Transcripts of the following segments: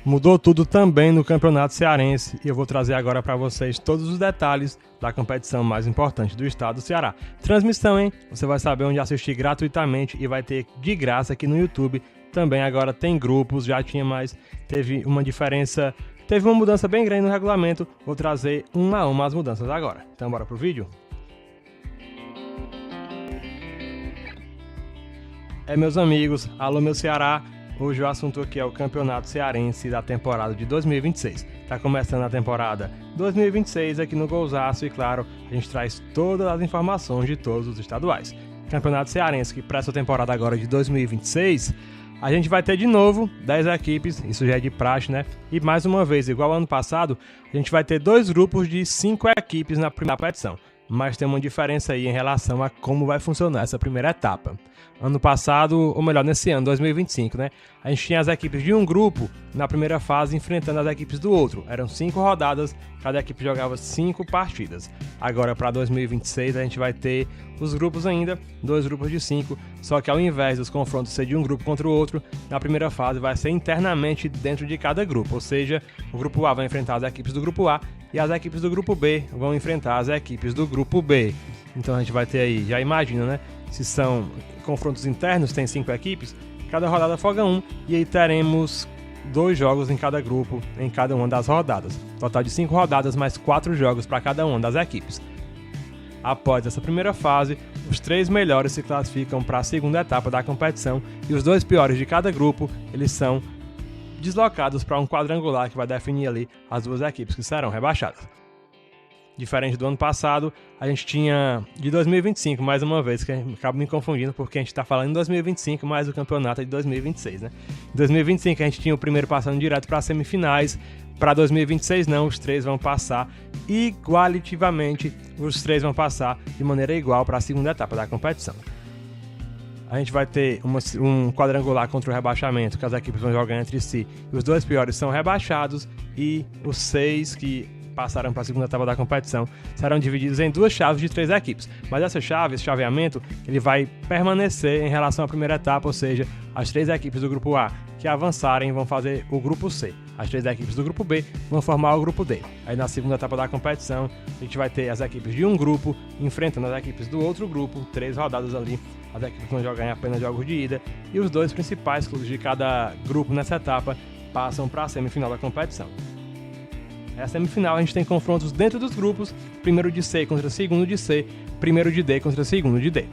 Mudou tudo também no Campeonato Cearense e eu vou trazer agora para vocês todos os detalhes da competição mais importante do estado do Ceará. Transmissão, hein? Você vai saber onde assistir gratuitamente e vai ter de graça aqui no YouTube. Também agora tem grupos, já tinha mais, teve uma diferença, teve uma mudança bem grande no regulamento. Vou trazer uma a uma as mudanças agora. Então bora pro vídeo? Meus amigos, alô meu Ceará. Hoje o assunto aqui é o Campeonato Cearense da temporada de 2026. Tá começando a temporada 2026 aqui no Golzaço e, claro, a gente traz todas as informações de todos os estaduais. Campeonato Cearense que para essa temporada agora de 2026, a gente vai ter de novo 10 equipes, isso já é de praxe, né? E mais uma vez, igual ao ano passado, a gente vai ter 2 grupos de 5 equipes na primeira competição. Mas tem uma diferença aí em relação a como vai funcionar essa primeira etapa. Ano passado, ou melhor, nesse ano, 2025, né? A gente tinha as equipes de um grupo na primeira fase enfrentando as equipes do outro. Eram 5 rodadas, cada equipe jogava 5 partidas. Agora, para 2026, a gente vai ter os grupos ainda, 2 grupos de 5, só que ao invés dos confrontos ser de um grupo contra o outro, na primeira fase vai ser internamente dentro de cada grupo. Ou seja, o grupo A vai enfrentar as equipes do grupo A e as equipes do grupo B vão enfrentar as equipes do grupo B. Então a gente vai ter aí, já imagina, né? Se são confrontos internos, tem 5 equipes, cada rodada folga 1 e aí teremos 2 jogos em cada grupo, em cada uma das rodadas. Total de 5 rodadas, mais 4 jogos para cada uma das equipes. Após essa primeira fase, os 3 melhores se classificam para a segunda etapa da competição e os 2 piores de cada grupo, eles são deslocados para um quadrangular que vai definir ali as 2 equipes que serão rebaixadas. Diferente do ano passado, a gente tinha de 2025, mais uma vez, que acabo me confundindo porque a gente está falando em 2025, mas o campeonato é de 2026, né? Em 2025 a gente tinha o primeiro passando direto para as semifinais, para 2026 não, os 3 vão passar igualitativamente, os 3 vão passar de maneira igual para a segunda etapa da competição. A gente vai ter um quadrangular contra o rebaixamento, que as equipes vão jogar entre si, e os 2 piores são rebaixados, e os 6 que passaram para a segunda etapa da competição serão divididos em 2 chaves de 3 equipes. Mas esse chaveamento, ele vai permanecer em relação à primeira etapa, ou seja, as 3 equipes do grupo A que avançarem vão fazer o grupo C. As 3 equipes do grupo B vão formar o grupo D. Aí na segunda etapa da competição, a gente vai ter as equipes de um grupo enfrentando as equipes do outro grupo, 3 rodadas ali. As equipes vão jogar em apenas jogos de ida e os 2 principais clubes de cada grupo nessa etapa passam para a semifinal da competição. Na semifinal a gente tem confrontos dentro dos grupos, primeiro de C contra segundo de C, primeiro de D contra segundo de D.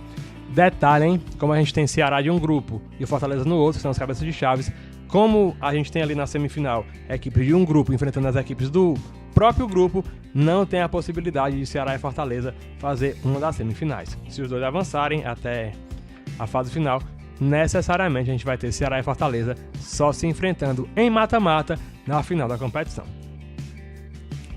Detalhe, hein? Como a gente tem Ceará de um grupo e o Fortaleza no outro, que são as cabeças de chaves, como a gente tem ali na semifinal equipes de um grupo enfrentando as equipes do próprio grupo, não tem a possibilidade de Ceará e Fortaleza fazer uma das semifinais. Se os 2 avançarem até a fase final, necessariamente a gente vai ter Ceará e Fortaleza só se enfrentando em mata-mata na final da competição.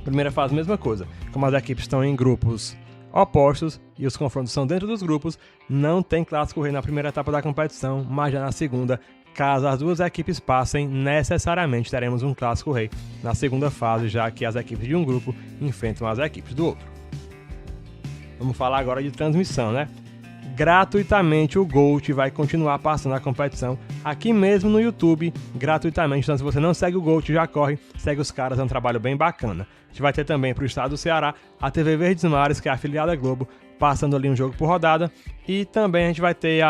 Primeira fase, mesma coisa. Como as equipes estão em grupos opostos e os confrontos são dentro dos grupos, não tem clássico rei na primeira etapa da competição, mas já na segunda, caso as 2 equipes passem, necessariamente teremos um clássico rei na segunda fase, já que as equipes de um grupo enfrentam as equipes do outro. Vamos falar agora de transmissão, né? Gratuitamente o GOAT vai continuar passando a competição aqui mesmo no YouTube, gratuitamente. Então se você não segue o GOAT, já corre, segue os caras, é um trabalho bem bacana. A gente vai ter também para o estado do Ceará a TV Verdes Mares, que é a afiliada Globo, passando ali um jogo por rodada. E também a gente vai ter,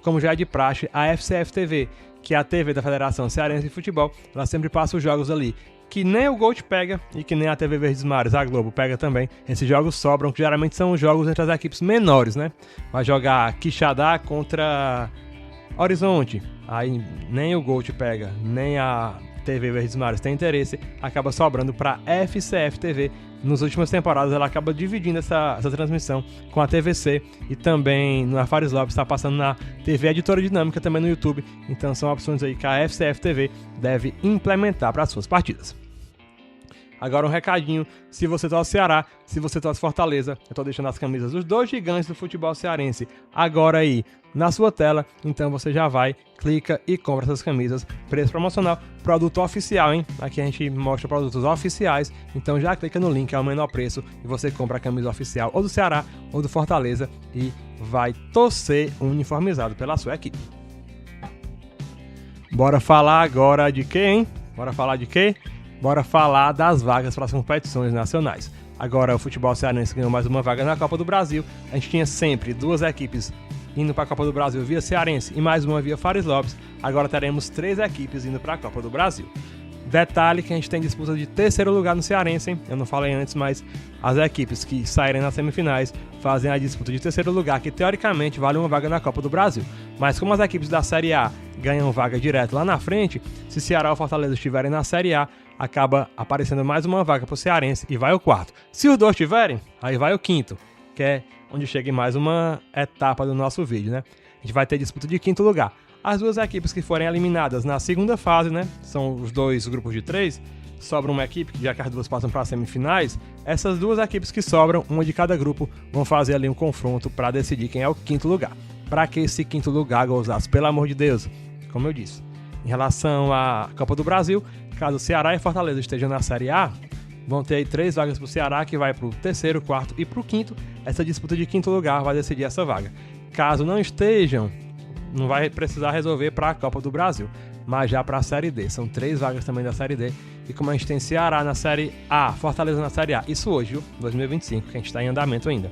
como já é de praxe, a FCF TV, que é a TV da Federação Cearense de Futebol. Ela sempre passa os jogos ali que nem o GOAT pega e que nem a TV Verdes Mares, a Globo, pega também. Esses jogos sobram, que geralmente são os jogos entre as equipes menores, né? Vai jogar Quixadá contra Horizonte. Aí nem o GOAT pega, nem a TV Verdes Mares tem interesse, acaba sobrando para FCF TV. Nas últimas temporadas ela acaba dividindo essa transmissão com a TVC e também no Fares Lopes está passando na TV Editora Dinâmica, também no YouTube. Então são opções aí que a FCF TV deve implementar para as suas partidas. Agora um recadinho, se você torce Ceará, se você torce Fortaleza, eu tô deixando as camisas dos 2 gigantes do futebol cearense agora aí na sua tela, então você já vai, clica e compra essas camisas, preço promocional, produto oficial, hein? Aqui a gente mostra produtos oficiais, então já clica no link, é o menor preço e você compra a camisa oficial ou do Ceará ou do Fortaleza e vai torcer uniformizado pela sua equipe. Bora falar agora de quê, hein? Bora falar de quê? Bora falar das vagas para as competições nacionais. Agora o futebol cearense ganhou mais uma vaga na Copa do Brasil. A gente tinha sempre 2 equipes indo para a Copa do Brasil via Cearense e mais uma via Fares Lopes. Agora teremos 3 equipes indo para a Copa do Brasil. Detalhe que a gente tem disputa de 3º lugar no Cearense, hein? Eu não falei antes, mas as equipes que saírem nas semifinais fazem a disputa de 3º lugar, que teoricamente vale uma vaga na Copa do Brasil. Mas como as equipes da Série A ganham vaga direto lá na frente, se Ceará ou Fortaleza estiverem na Série A, acaba aparecendo mais uma vaga para o Cearense e vai o 4º. Se os 2 tiverem, aí vai o 5º, que é onde chega mais uma etapa do nosso vídeo, né? A gente vai ter disputa de 5º lugar. As 2 equipes que forem eliminadas na segunda fase, né? São os 2 grupos de 3. Sobra uma equipe, já que as 2 passam para as semifinais. Essas 2 equipes que sobram, uma de cada grupo, vão fazer ali um confronto para decidir quem é o 5º lugar. Para que esse 5º lugar, Gouzaço? Pelo amor de Deus, como eu disse. Em relação à Copa do Brasil, caso Ceará e Fortaleza estejam na Série A, vão ter aí 3 vagas para o Ceará, que vai para o 3º, 4º e para o 5º. Essa disputa de 5º lugar vai decidir essa vaga. Caso não estejam, não vai precisar resolver para a Copa do Brasil, mas já para a Série D. São 3 vagas também da Série D. E como a gente tem Ceará na Série A, Fortaleza na Série A, isso hoje, viu? 2025, que a gente está em andamento ainda.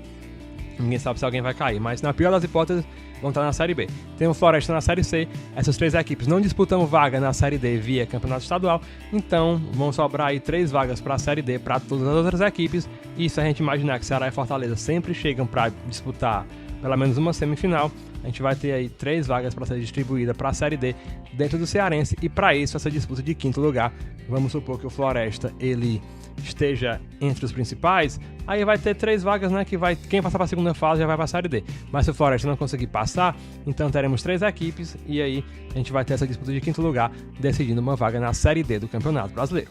Ninguém sabe se alguém vai cair, mas na pior das hipóteses, vão estar na Série B. Tem o Floresta na Série C. Essas 3 equipes não disputam vaga na Série D via Campeonato Estadual, então vão sobrar aí 3 vagas para a Série D para todas as outras equipes. E se a gente imaginar que Ceará e Fortaleza sempre chegam para disputar pelo menos uma semifinal, a gente vai ter aí 3 vagas para ser distribuída para a Série D dentro do Cearense. E para isso, essa disputa de 5º lugar, vamos supor que o Floresta ele esteja entre os principais, aí vai ter 3 vagas, né? Quem passar para a segunda fase já vai para a Série D. Mas se o Floresta não conseguir passar, então teremos 3 equipes e aí a gente vai ter essa disputa de 5º lugar, decidindo uma vaga na Série D do Campeonato Brasileiro.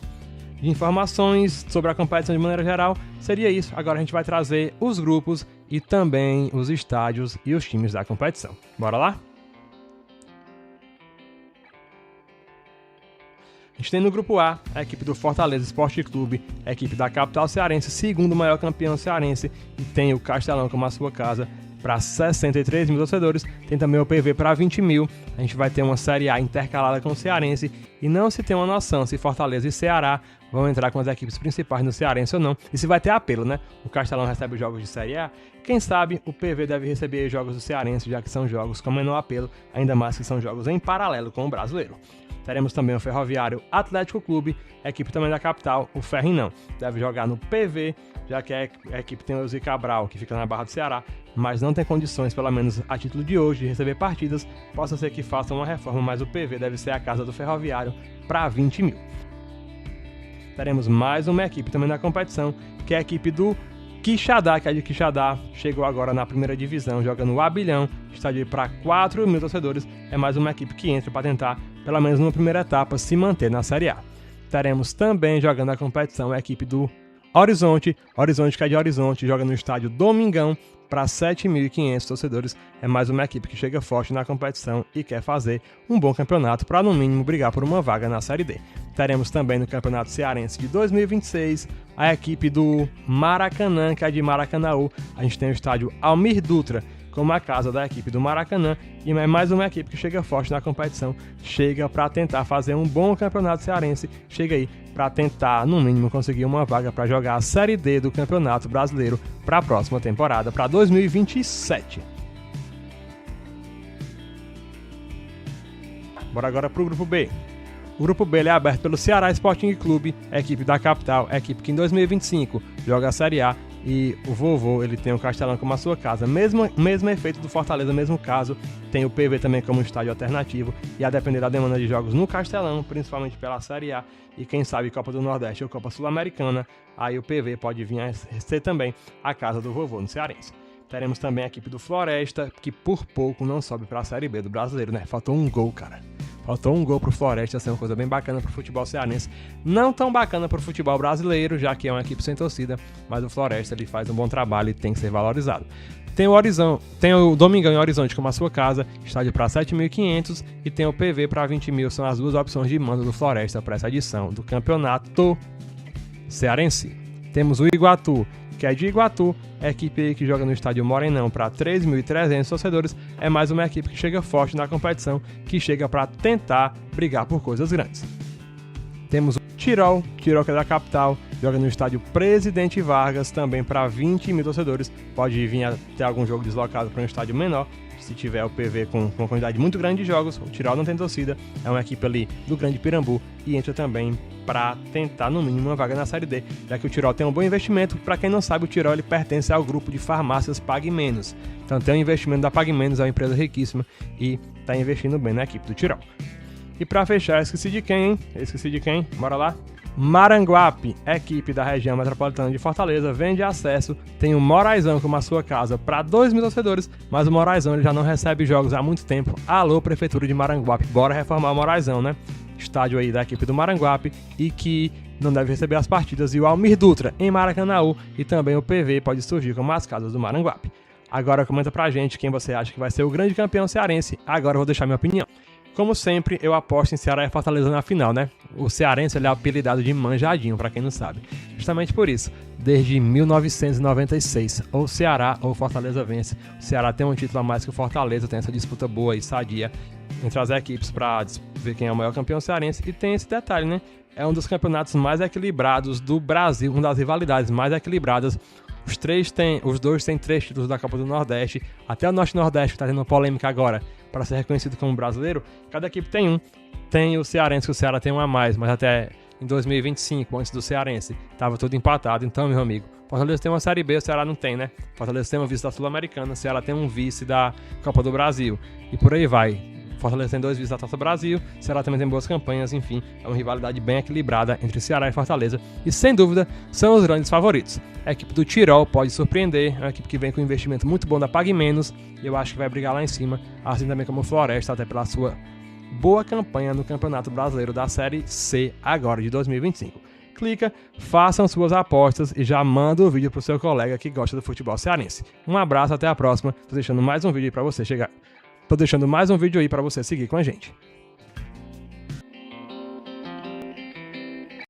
De informações sobre a competição de maneira geral, seria isso. Agora a gente vai trazer os grupos e também os estádios e os times da competição. Bora lá? A gente tem no grupo A a equipe do Fortaleza Esporte Clube, a equipe da capital cearense, segundo maior campeão cearense, e tem o Castelão como a sua casa para 63 mil torcedores. Tem também o PV para 20 mil. A gente vai ter uma Série A intercalada com o Cearense e não se tem uma noção se Fortaleza e Ceará vão entrar com as equipes principais no Cearense ou não. E se vai ter apelo, né? O Castelão recebe os jogos de Série A. Quem sabe o PV deve receber os jogos do Cearense, já que são jogos com menor apelo, ainda mais que são jogos em paralelo com o brasileiro. Teremos também o Ferroviário Atlético Clube, a equipe também da capital, o Ferrinão. Deve jogar no PV, já que a equipe tem o Elzi Cabral, que fica na Barra do Ceará, mas não tem condições, pelo menos a título de hoje, de receber partidas. Possa ser que façam uma reforma, mas o PV deve ser a casa do Ferroviário para 20 mil. Teremos mais uma equipe também na competição, que é a equipe do Quixadá, que é de Quixadá, chegou agora na primeira divisão, joga no Abilhão, estádio para 4 mil torcedores. É mais uma equipe que entra para tentar, pelo menos numa primeira etapa, se manter na Série A. Teremos também jogando a competição a equipe do Horizonte, que é de Horizonte, joga no estádio Domingão para 7.500 torcedores. É mais uma equipe que chega forte na competição e quer fazer um bom campeonato para, no mínimo, brigar por uma vaga na Série D. Teremos também no Campeonato Cearense de 2026 a equipe do Maracanã, que é de Maracanaú. A gente tem o estádio Almir Dutra como a casa da equipe do Maracanã, e é mais uma equipe que chega forte na competição, chega para tentar fazer um bom campeonato cearense, chega aí para tentar, no mínimo, conseguir uma vaga para jogar a Série D do Campeonato Brasileiro para a próxima temporada, para 2027. Bora agora para o Grupo B. O Grupo B é aberto pelo Ceará Sporting Clube, a equipe da capital, a equipe que em 2025 joga a Série A, e o Vovô, ele tem o Castelão como a sua casa. Mesmo efeito do Fortaleza, mesmo caso, tem o PV também como estádio alternativo, e a depender da demanda de jogos no Castelão, principalmente pela Série A, e quem sabe Copa do Nordeste ou Copa Sul-Americana, aí o PV pode vir a ser também a casa do Vovô no Cearense. Teremos também a equipe do Floresta, que por pouco não sobe para a Série B do Brasileiro, né? Faltou um gol, cara. Faltou um gol pro Floresta, ser uma coisa bem bacana pro futebol cearense. Não tão bacana pro futebol brasileiro, já que é uma equipe sem torcida, mas o Floresta ele faz um bom trabalho e tem que ser valorizado. Tem o Domingão em Horizonte como a sua casa, estádio para 7.500, e tem o PV para 20 mil, são as duas opções de mando do Floresta para essa edição do Campeonato Cearense. Temos o Iguatu, que é de Iguatu, a equipe que joga no estádio Morenão para 3.300 torcedores, é mais uma equipe que chega forte na competição, que chega para tentar brigar por coisas grandes. Temos o Tirol que é da capital, joga no estádio Presidente Vargas, também para 20 mil torcedores. Pode vir a ter algum jogo deslocado para um estádio menor, se tiver o PV com uma quantidade muito grande de jogos. O Tirol não tem torcida, é uma equipe ali do Grande Pirambu e entra também para tentar no mínimo uma vaga na Série D, já que o Tirol tem um bom investimento. Para quem não sabe, o Tirol ele pertence ao grupo de farmácias Pague Menos, então tem um investimento da Pague Menos, é uma empresa riquíssima e está investindo bem na equipe do Tirol. E para fechar, esqueci de quem? Bora lá? Maranguape, equipe da região metropolitana de Fortaleza, vende acesso, tem o Moraizão como a sua casa para 2 mil torcedores, mas o Moraizão ele já não recebe jogos há muito tempo. Alô, Prefeitura de Maranguape, bora reformar o Moraizão, né? Estádio aí da equipe do Maranguape e que não deve receber as partidas. E o Almir Dutra em Maracanaú e também o PV pode surgir como as casas do Maranguape. Agora comenta pra gente quem você acha que vai ser o grande campeão cearense. Agora eu vou deixar minha opinião. Como sempre, eu aposto em Ceará e Fortaleza na final, né? O cearense ele é apelidado de manjadinho, pra quem não sabe. Justamente por isso, desde 1996, ou Ceará ou Fortaleza vence. O Ceará tem um título a mais que o Fortaleza, tem essa disputa boa e sadia entre as equipes pra ver quem é o maior campeão cearense. E tem esse detalhe, né? É um dos campeonatos mais equilibrados do Brasil, uma das rivalidades mais equilibradas. Os dois têm 3 títulos da Copa do Nordeste. Até o Norte-Nordeste, que está tendo polêmica agora, para ser reconhecido como brasileiro, cada equipe tem um. Tem o cearense, que o Ceará tem um a mais, mas até em 2025, antes do cearense, estava tudo empatado. Então, meu amigo, Fortaleza tem uma Série B, o Ceará não tem, né? Fortaleza tem um vice da Sul-Americana, o Ceará tem um vice da Copa do Brasil. E por aí vai. Fortaleza tem 2 vices da Taça Brasil, Ceará também tem boas campanhas, enfim, é uma rivalidade bem equilibrada entre Ceará e Fortaleza e, sem dúvida, são os grandes favoritos. A equipe do Tirol pode surpreender, é uma equipe que vem com um investimento muito bom da Pague Menos e eu acho que vai brigar lá em cima, assim também como o Floresta, até pela sua boa campanha no Campeonato Brasileiro da Série C agora de 2025. Clica, façam suas apostas e já manda o vídeo pro seu colega que gosta do futebol cearense. Um abraço, até a próxima. Tô deixando mais um vídeo aí pra você seguir com a gente.